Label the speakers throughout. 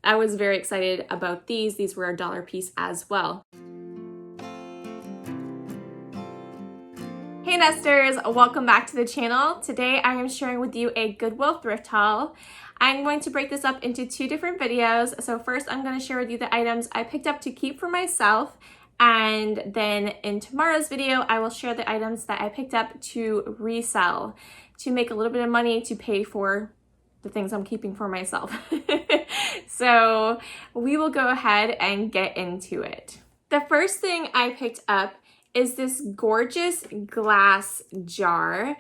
Speaker 1: I was very excited about these. These were $1 a piece as well. Hey Nesters, welcome back to the channel. Today I am sharing with you a Goodwill thrift haul. I'm going to break this up into two different videos. So first I'm going to share with you the items I picked up to keep for myself, and then in tomorrow's video I will share the items that I picked up to resell to make a little bit of money to pay for the things I'm keeping for myself. So we will go ahead and get into it. The first thing I picked up is this gorgeous glass jar.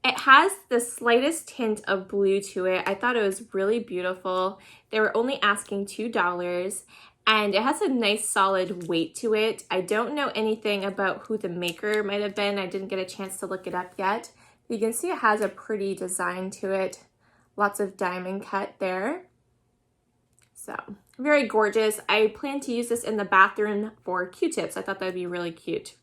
Speaker 1: It has the slightest hint of blue to it. I thought it was really beautiful. They were only asking $2, and it has a nice solid weight to it. I don't know anything about who the maker might have been. I didn't get a chance to look it up yet. You can see it has a pretty design to it. Lots of diamond cut there. So very gorgeous. I plan to use this in the bathroom for Q-tips. I thought that'd be really cute.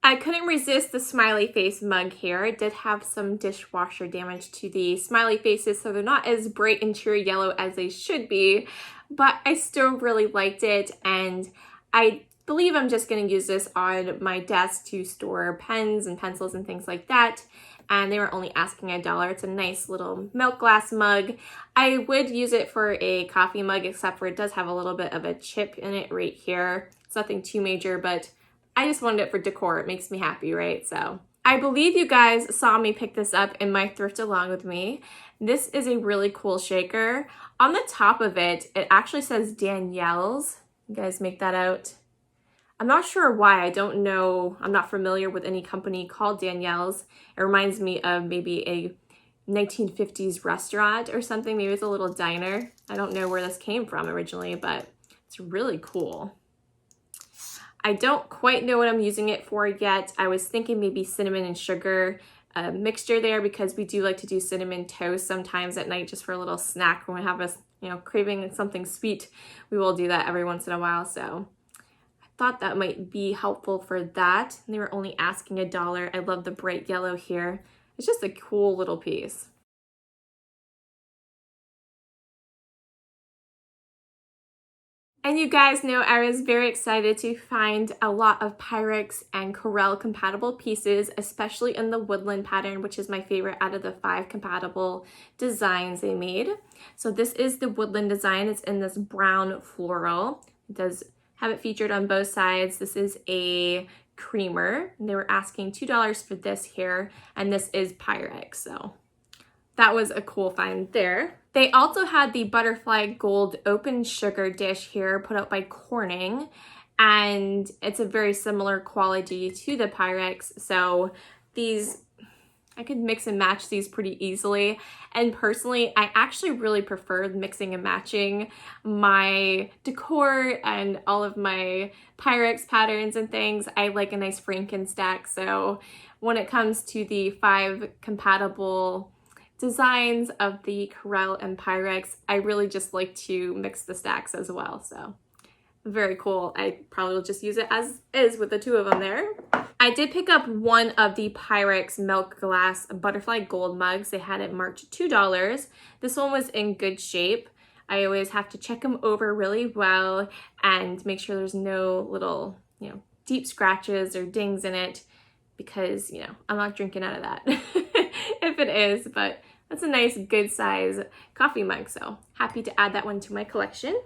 Speaker 1: I couldn't resist the smiley face mug here. It did have some dishwasher damage to the smiley faces, so they're not as bright and cheery yellow as they should be, but I still really liked it, and I believe I'm just going to use this on my desk to store pens and pencils and things like that. And they were only asking $1. It's a nice little milk glass mug. I would use it for a coffee mug, except for it does have a little bit of a chip in it right here. It's nothing too major, but I just wanted it for decor. It makes me happy, right? So I believe you guys saw me pick this up in my thrift along with me. This is a really cool shaker. On the top of it, it actually says Danielle's. You guys make that out? I'm not sure why. I don't know. I'm not familiar with any company called Danielle's. It reminds me of maybe a 1950s restaurant or something. Maybe it's a little diner. I don't know where this came from originally, but it's really cool. I don't quite know what I'm using it for yet. I was thinking maybe cinnamon and sugar mixture there, because we do like to do cinnamon toast sometimes at night just for a little snack when we have a craving something sweet. We will do that every once in a while. So I thought that might be helpful for that. And they were only asking $1. I love the bright yellow here. It's just a cool little piece. And you guys know I was very excited to find a lot of Pyrex and Corelle compatible pieces, especially in the woodland pattern, which is my favorite out of the 5 compatible designs they made. So this is the woodland design. It's in this brown floral. It does have it featured on both sides. This is a creamer. They were asking $2 for this here, and this is Pyrex. So that was a cool find there. They also had the butterfly gold open sugar dish here put out by Corning, and it's a very similar quality to the Pyrex. So these, I could mix and match these pretty easily. And personally, I actually really prefer mixing and matching my decor and all of my Pyrex patterns and things. I like a nice Franken stack. So when it comes to the 5 compatible designs of the Corelle and Pyrex, I really just like to mix the stacks as well. So very cool. I probably will just use it as is with the 2 of them there. I did pick up one of the Pyrex milk glass butterfly gold mugs. They had it marked $2. This one was in good shape. I always have to check them over really well and make sure there's no little, deep scratches or dings in it, because, I'm not drinking out of that if it is, but that's a nice good size coffee mug. So happy to add that one to my collection.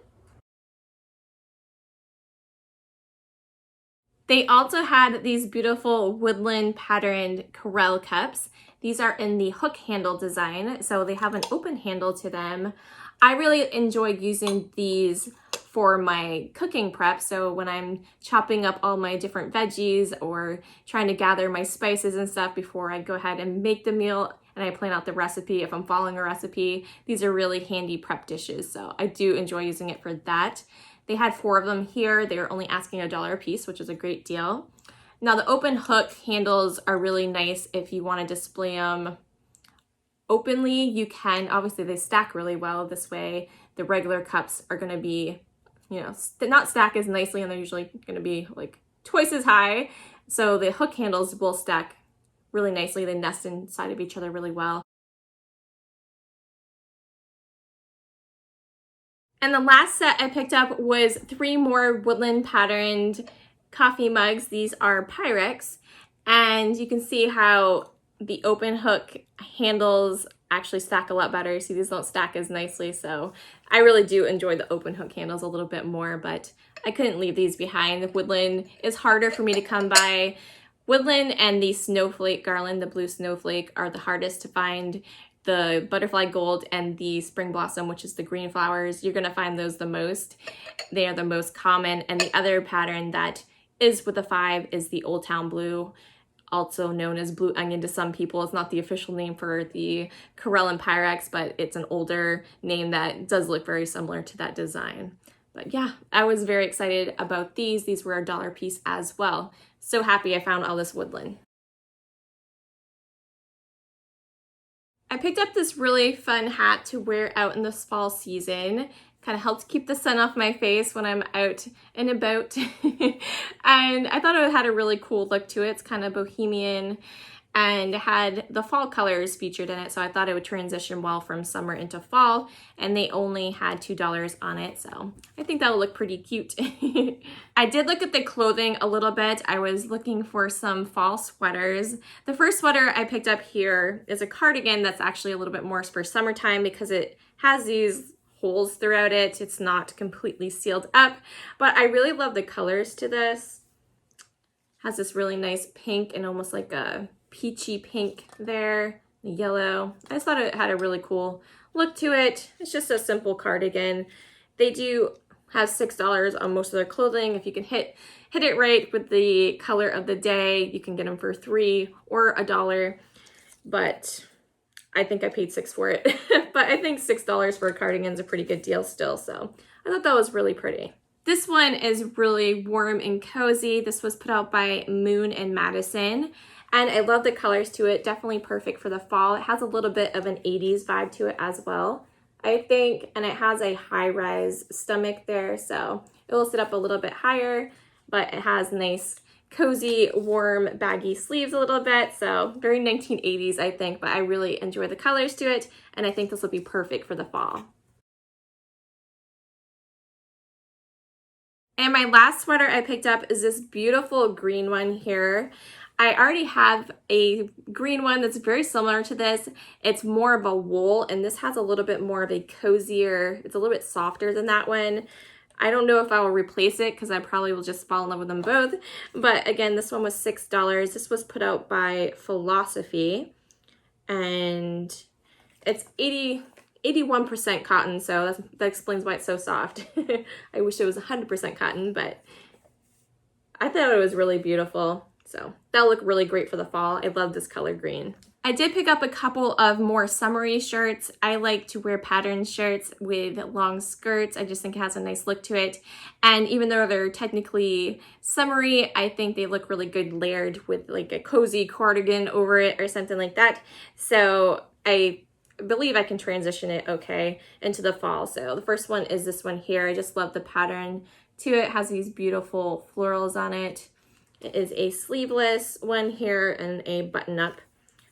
Speaker 1: They also had these beautiful woodland patterned Corelle cups. These are in the hook handle design, so they have an open handle to them. I really enjoyed using these for my cooking prep. So when I'm chopping up all my different veggies or trying to gather my spices and stuff before I go ahead and make the meal and I plan out the recipe, if I'm following a recipe, these are really handy prep dishes. So I do enjoy using it for that. They had 4 of them here. They were only asking $1 a piece, which is a great deal. Now the open hook handles are really nice if you want to display them openly. You can, obviously they stack really well this way. The regular cups are going to be, not stack as nicely, and they're usually going to be like twice as high. So the hook handles will stack really nicely. They nest inside of each other really well. And the last set I picked up was 3 more woodland patterned coffee mugs. These are Pyrex, and you can see how the open hook handles actually stack a lot better. See, these don't stack as nicely, so I really do enjoy the open hook handles a little bit more, but I couldn't leave these behind. The woodland is harder for me to come by. Woodland and the snowflake garland, the blue snowflake, are the hardest to find. The butterfly gold and the spring blossom, which is the green flowers, you're gonna find those the most. They are the most common. And the other pattern that is with the 5 is the Old Town Blue, also known as blue onion to some people. It's not the official name for the Corelle and Pyrex, but it's an older name that does look very similar to that design. But yeah, I was very excited about these. These were $1 a piece as well. So happy I found all this woodland. I picked up this really fun hat to wear out in this fall season. Kind of helps keep the sun off my face when I'm out and about. And I thought it had a really cool look to it. It's kind of bohemian and had the fall colors featured in it, so I thought it would transition well from summer into fall, and they only had $2 on it, so I think that'll look pretty cute. I did look at the clothing a little bit. I was looking for some fall sweaters. The first sweater I picked up here is a cardigan that's actually a little bit more for summertime because it has these holes throughout it. It's not completely sealed up, but I really love the colors to this. It has this really nice pink and almost like a peachy pink there, the yellow. I just thought it had a really cool look to it. It's just a simple cardigan. They do have $6 on most of their clothing. If you can hit it right with the color of the day, you can get them for $3 or $1. But I think I paid $6 for it. But I think $6 for a cardigan is a pretty good deal still. So I thought that was really pretty. This one is really warm and cozy. This was put out by Moon and Madison. And I love the colors to it. Definitely perfect for the fall. It has a little bit of an 80s vibe to it as well, I think. And it has a high-rise stomach there, so it will sit up a little bit higher, but it has nice, cozy, warm, baggy sleeves a little bit. So very 1980s, I think, but I really enjoy the colors to it. And I think this will be perfect for the fall. And my last sweater I picked up is this beautiful green one here. I already have a green one that's very similar to this. It's more of a wool, and this has a little bit more of a cozier, it's a little bit softer than that one. I don't know if I will replace it because I probably will just fall in love with them both. But again, this one was $6. This was put out by Philosophy, and it's 81% cotton, so that explains why it's so soft. I wish it was 100% cotton, but I thought it was really beautiful. So that'll look really great for the fall. I love this color green. I did pick up a couple of more summery shirts. I like to wear patterned shirts with long skirts. I just think it has a nice look to it. And even though they're technically summery, I think they look really good layered with like a cozy cardigan over it or something like that. So I believe I can transition it okay into the fall. So the first one is this one here. I just love the pattern to it. It has these beautiful florals on it. It is a sleeveless one here and a button-up.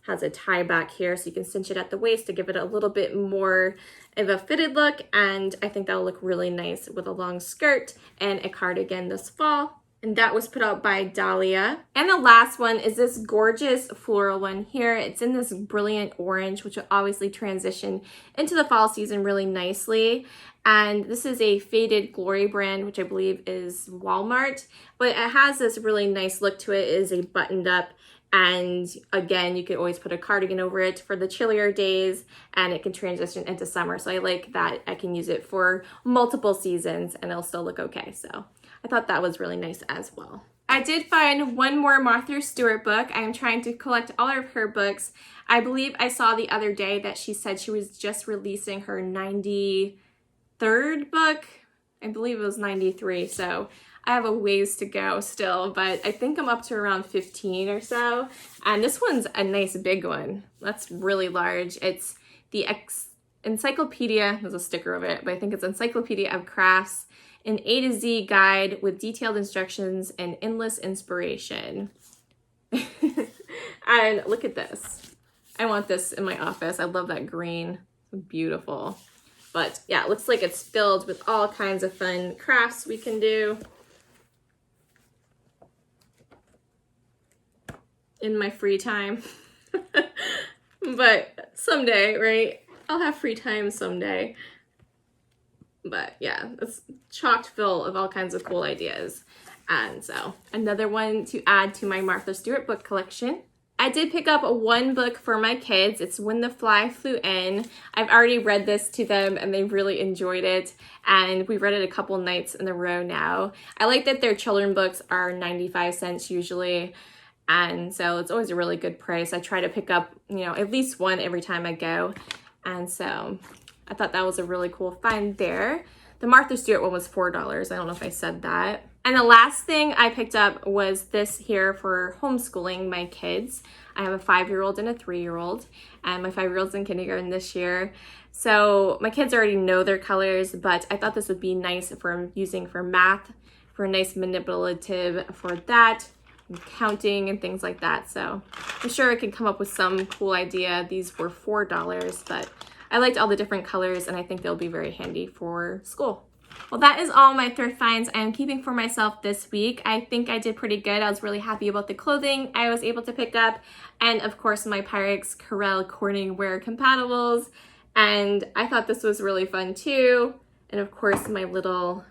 Speaker 1: Has a tie back here so you can cinch it at the waist to give it a little bit more of a fitted look, and I think that'll look really nice with a long skirt and a cardigan this fall. And that was put out by Dahlia. And the last one is this gorgeous floral one here. It's in this brilliant orange, which will obviously transition into the fall season really nicely. And this is a Faded Glory brand, which I believe is Walmart, but it has this really nice look to it. It is a buttoned up, and again, you could always put a cardigan over it for the chillier days, and it can transition into summer. So I like that I can use it for multiple seasons and it'll still look okay. So I thought that was really nice as well. I did find one more Martha Stewart book. I'm trying to collect all of her books. I believe I saw the other day that she said she was just releasing her 93rd book. I believe it was 93, so I have a ways to go still, but I think I'm up to around 15 or so. And this one's a nice big one. That's really large. It's the Encyclopedia, there's a sticker of it, but I think it's Encyclopedia of Crafts, an A to Z guide with detailed instructions and endless inspiration. And look at this. I want this in my office. I love that green. Beautiful. But yeah, it looks like it's filled with all kinds of fun crafts we can do in my free time. But someday, right? I'll have free time someday. But yeah, it's chocked full of all kinds of cool ideas. And so another one to add to my Martha Stewart book collection. I did pick up one book for my kids. It's When the Fly Flew In. I've already read this to them and they really enjoyed it. And we've read it a couple nights in a row now. I like that their children books are 95 cents usually. And so it's always a really good price. I try to pick up, at least one every time I go. And so I thought that was a really cool find there. The Martha Stewart one was $4. I don't know if I said that. And the last thing I picked up was this here for homeschooling my kids. I have a 5-year-old and a 3-year-old, and my 5-year-old's in kindergarten this year. So my kids already know their colors, but I thought this would be nice for using for math, for a nice manipulative for that, and counting and things like that. So I'm sure I can come up with some cool idea. These were $4, but I liked all the different colors and I think they'll be very handy for school. Well, that is all my thrift finds I am keeping for myself this week. I think I did pretty good. I was really happy about the clothing I was able to pick up, and of course my Pyrex Corelle Corning wear compatibles. And I thought this was really fun too. And of course my little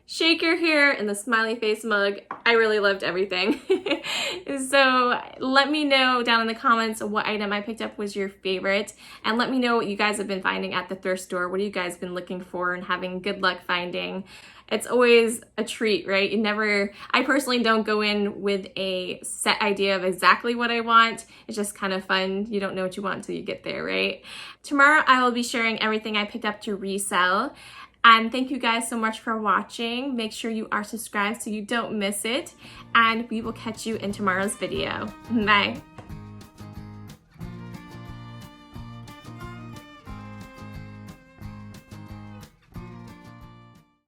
Speaker 1: shaker here and the smiley face mug. I really loved everything. So let me know down in the comments what item I picked up was your favorite, and let me know what you guys have been finding at the thrift store. What have you guys been looking for and having good luck finding? It's always a treat, right? I personally don't go in with a set idea of exactly what I want. It's just kind of fun. You don't know what you want until you get there, right? Tomorrow I will be sharing everything I picked up to resell. And thank you guys so much for watching. Make sure you are subscribed so you don't miss it. And we will catch you in tomorrow's video. Bye.